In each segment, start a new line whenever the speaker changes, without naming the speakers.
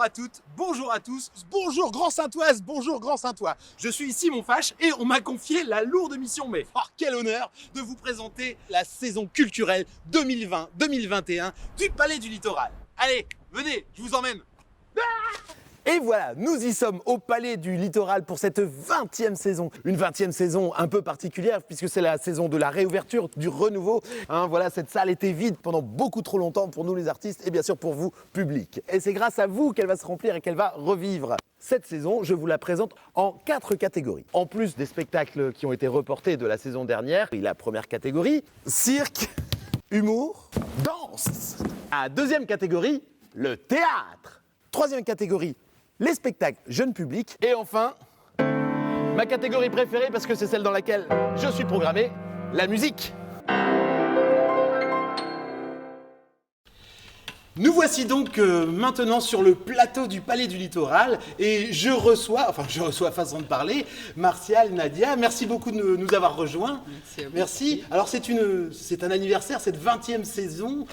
à toutes, bonjour à tous, bonjour Grand Saintoise, bonjour Grand Saintois. Je suis ici mon Fâche et on m'a confié la lourde mission, mais quel honneur de vous présenter la saison culturelle 2020-2021 du Palais du Littoral. Allez, venez, je vous emmène.
Et voilà, nous y sommes au Palais du Littoral pour cette 20e saison. Une 20e saison un peu particulière puisque c'est la saison de la réouverture, du renouveau. Voilà, cette salle était vide pendant beaucoup trop longtemps pour nous les artistes et bien sûr pour vous, public. Et c'est grâce à vous qu'elle va se remplir et qu'elle va revivre. Cette saison, je vous la présente en 4 catégories. En plus des spectacles qui ont été reportés de la saison dernière, la première catégorie, cirque, humour, danse. La deuxième catégorie, le théâtre. Troisième catégorie, les spectacles jeunes publics. Et enfin, ma catégorie préférée parce que c'est celle dans laquelle je suis programmé, la musique.
Nous voici donc maintenant sur le plateau du Palais du Littoral et je reçois façon de parler, Martial, Nadia, merci beaucoup de nous avoir rejoints.
Merci à vous.
Merci. Alors c'est un anniversaire, cette 20e saison,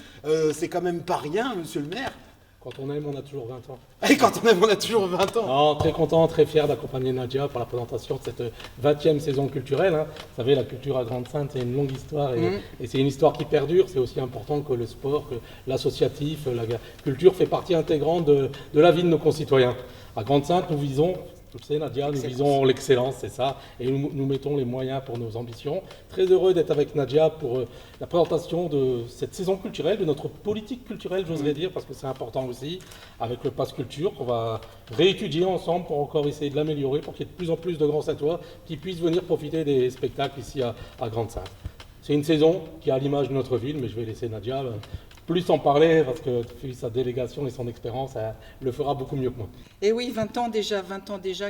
c'est quand même pas rien, monsieur le maire.
Quand on aime, on a toujours 20 ans.
Et quand on aime, on a toujours 20 ans.
Non, très content, très fier d'accompagner Nadia pour la présentation de cette 20e saison culturelle. Vous savez, la culture à Grande-Synthe, c'est une longue histoire et c'est une histoire qui perdure. C'est aussi important que le sport, que l'associatif, la culture fait partie intégrante de la vie de nos concitoyens. À Grande-Synthe, nous visons, tu le sais Nadia, nous visons l'excellence, c'est ça, et nous mettons les moyens pour nos ambitions. Très heureux d'être avec Nadia pour la présentation de cette saison culturelle, de notre politique culturelle, j'oserais dire, parce que c'est important aussi, avec le Pass Culture, qu'on va réétudier ensemble pour encore essayer de l'améliorer, pour qu'il y ait de plus en plus de grands Saintois qui puissent venir profiter des spectacles ici à Grande-Synthe. C'est une saison qui est à l'image de notre ville, mais je vais laisser Nadia plus en parler, parce que depuis sa délégation et son expérience, elle le fera beaucoup mieux que moi.
Et oui, 20 ans déjà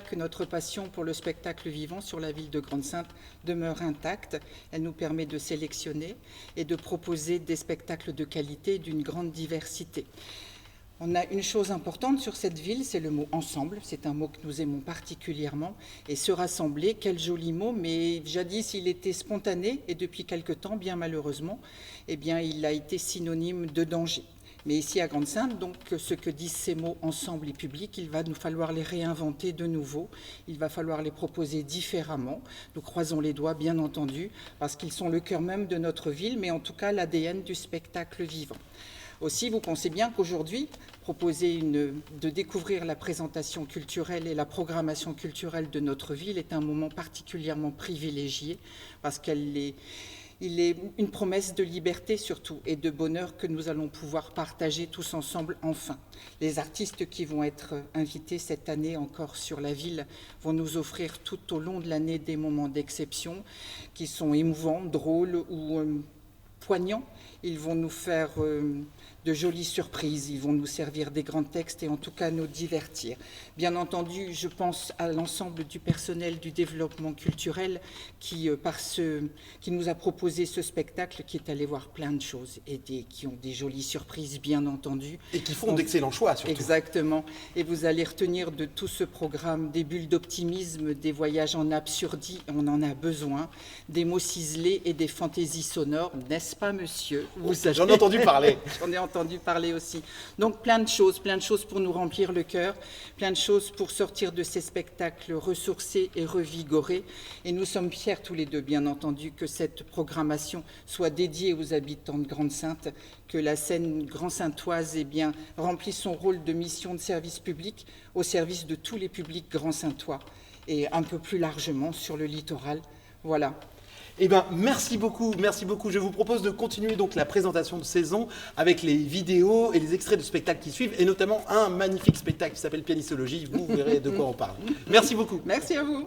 que notre passion pour le spectacle vivant sur la ville de Grande-Synthe demeure intacte. Elle nous permet de sélectionner et de proposer des spectacles de qualité et d'une grande diversité. On a une chose importante sur cette ville, c'est le mot « ensemble ». C'est un mot que nous aimons particulièrement. Et se rassembler, quel joli mot, mais jadis il était spontané et depuis quelque temps, bien malheureusement, il a été synonyme de danger. Mais ici à Grande-Synthe, donc, ce que disent ces mots « ensemble » et « public », il va nous falloir les réinventer de nouveau. Il va falloir les proposer différemment. Nous croisons les doigts, bien entendu, parce qu'ils sont le cœur même de notre ville, mais en tout cas l'ADN du spectacle vivant. Aussi, vous pensez bien qu'aujourd'hui, de découvrir la présentation culturelle et la programmation culturelle de notre ville est un moment particulièrement privilégié parce il est une promesse de liberté surtout et de bonheur que nous allons pouvoir partager tous ensemble enfin. Les artistes qui vont être invités cette année encore sur la ville vont nous offrir tout au long de l'année des moments d'exception qui sont émouvants, drôles ou poignants. Ils vont nous faire de jolies surprises, ils vont nous servir des grands textes et en tout cas nous divertir. Bien entendu, je pense à l'ensemble du personnel du développement culturel qui nous a proposé ce spectacle, qui est allé voir plein de choses et qui ont des jolies surprises, bien entendu.
Et qui font d'excellents choix, surtout.
Exactement. Et vous allez retenir de tout ce programme des bulles d'optimisme, des voyages en absurdie, on en a besoin, des mots ciselés et des fantaisies sonores, n'est-ce pas, monsieur?
J'en ai entendu parler.
J'en ai entendu parler aussi. Donc plein de choses pour nous remplir le cœur, plein de choses pour sortir de ces spectacles ressourcés et revigorés. Et nous sommes fiers tous les deux, bien entendu, que cette programmation soit dédiée aux habitants de Grande-Synthe, que la scène grand-saintoise remplisse son rôle de mission de service public au service de tous les publics grand-saintois et un peu plus largement sur le littoral. Voilà.
Eh bien, merci beaucoup, merci beaucoup. Je vous propose de continuer donc la présentation de saison avec les vidéos et les extraits de spectacles qui suivent, et notamment un magnifique spectacle qui s'appelle Pianissologie. Vous verrez de quoi on parle. Merci beaucoup.
Merci à vous.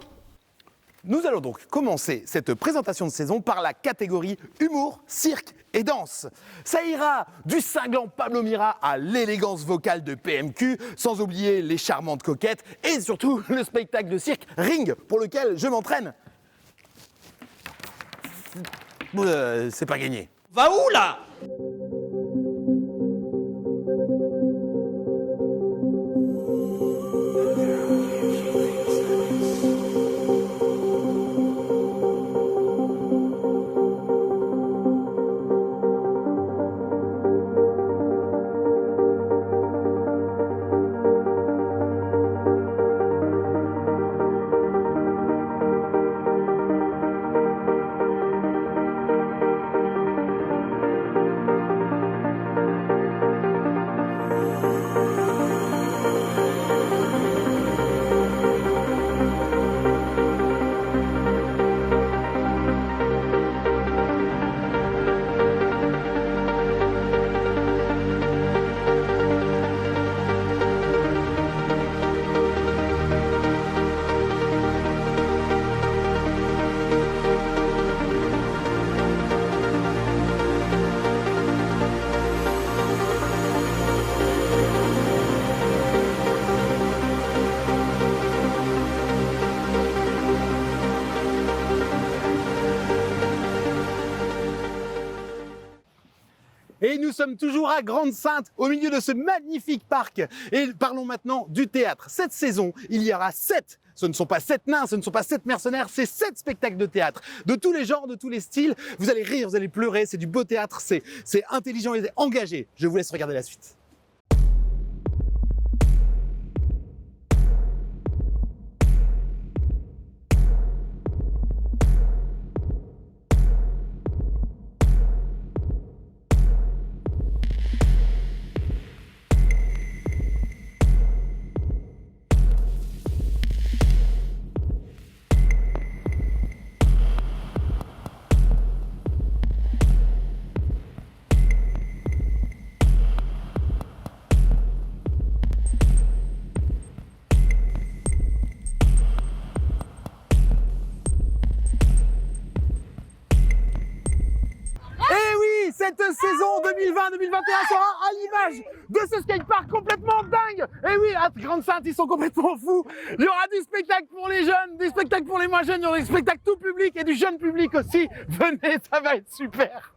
Nous allons donc commencer cette présentation de saison par la catégorie humour, cirque et danse. Ça ira du cinglant Pablo Mira à l'élégance vocale de PMQ, sans oublier les charmantes coquettes et surtout le spectacle de cirque Ring pour lequel je m'entraîne. C'est pas gagné.
Va où là ?
Et nous sommes toujours à Grande-Synthe, au milieu de ce magnifique parc. Et parlons maintenant du théâtre. Cette saison, il y aura 7. Ce ne sont pas 7 nains, ce ne sont pas 7 mercenaires, c'est 7 spectacles de théâtre. De tous les genres, de tous les styles. Vous allez rire, vous allez pleurer, c'est du beau théâtre, c'est intelligent et engagé. Je vous laisse regarder la suite. Cette saison 2020-2021 sera à l'image de ce skatepark complètement dingue. Et oui, à Grande-Synthe, ils sont complètement fous. Il y aura du spectacle pour les jeunes, du spectacle pour les moins jeunes, il y aura du spectacle tout public et du jeune public aussi. Venez, ça va être super.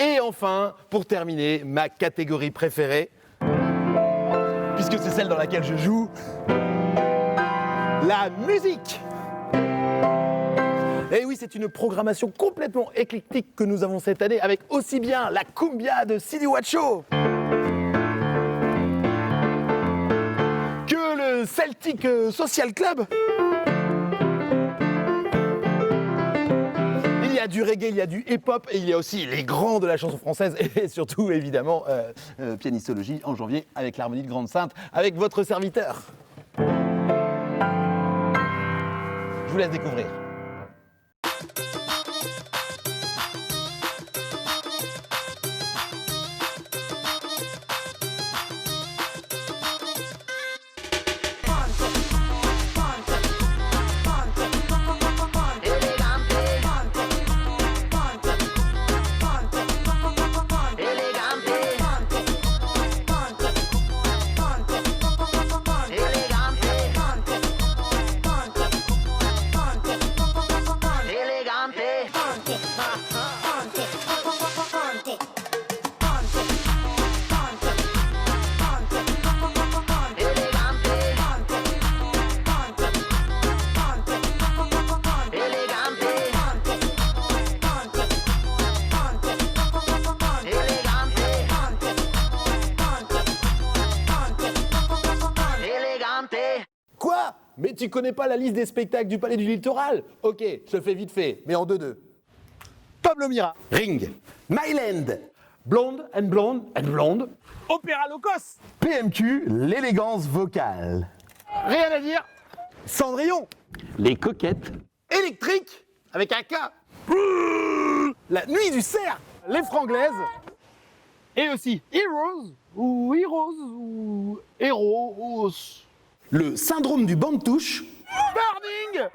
Et enfin, pour terminer, ma catégorie préférée, puisque c'est celle dans laquelle je joue, la musique. Et oui, c'est une programmation complètement éclectique que nous avons cette année, avec aussi bien la cumbia de Sidi Wacho que le Celtic Social Club. Il y a du reggae, il y a du hip-hop et il y a aussi les grands de la chanson française et surtout évidemment Pianistologie en janvier avec l'harmonie de Grande-Synthe avec votre serviteur. Je vous laisse découvrir. Quoi? Mais tu connais pas la liste des spectacles du Palais du Littoral? Ok, je le fais vite fait, mais en 2-2. Pablo Mira, Ring, Myland, Blonde and Blonde and Blonde, Opéra Locos, PMQ, l'élégance vocale. Rien à dire, Cendrillon, Les Coquettes, Électrique, avec un K, La Nuit du Cerf, Les Franglaises, et aussi Heroes, ou Héros, Le Syndrome du banc de touche, Burning,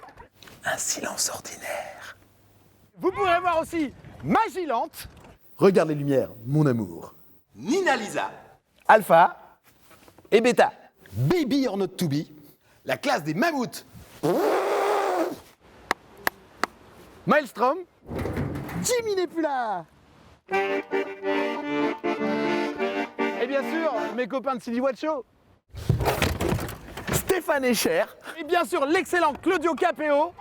Un silence ordinaire. Vous pourrez voir aussi Magilante, Regarde les lumières, mon amour,
Nina Lisa,
Alpha et Beta, Baby or Not to Be, La classe des mammouths, Maelstrom, Jimmy n'est plus là. Et bien sûr, mes copains de Sidi Wacho, Stéphane Escher, et bien sûr l'excellent Claudio Capéo,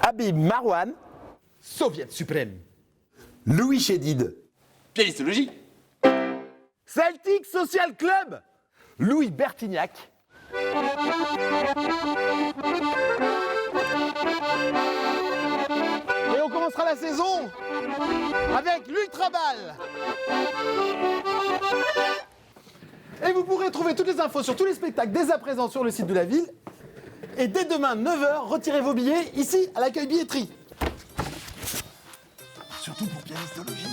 Habib Marwan, Soviet suprême, Louis Chédid,
Pianistologie,
Celtic Social Club, Louis Bertignac, Et on commencera la saison avec l'Ultra Ball. Et vous pourrez trouver toutes les infos sur tous les spectacles dès à présent sur le site de la ville. Et dès demain, 9h, retirez vos billets ici à l'accueil billetterie. Surtout pour pianistologie.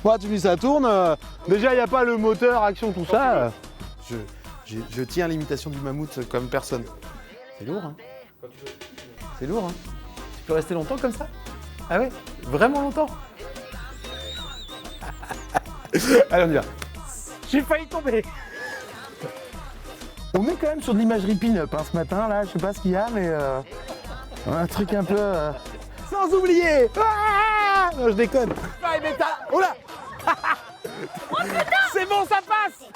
Moi, tu me dis ça tourne. Déjà, il n'y a pas le moteur, action, tout ça. Je tiens à l'imitation du mammouth comme personne. C'est lourd, hein? C'est lourd, hein? Tu peux rester longtemps comme ça? Ah ouais? Vraiment longtemps? Allez, on y va. J'ai failli tomber. On est quand même sur de l'imagerie pin-up hein, ce matin, là. Je sais pas ce qu'il y a, mais un truc un peu... Sans oublier ah non, je déconne. Oh là c'est bon, ça passe.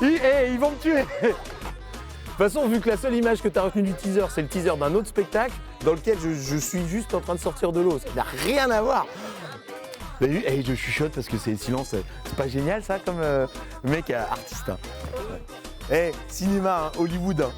Ils vont me tuer. De toute façon, vu que la seule image que tu as retenue du teaser, c'est le teaser d'un autre spectacle dans lequel je suis juste en train de sortir de l'eau, ça n'a rien à voir. Vous avez vu, je chuchote parce que c'est le silence. C'est pas génial ça comme mec artiste. Hein. Cinéma, hein, Hollywood. Hein.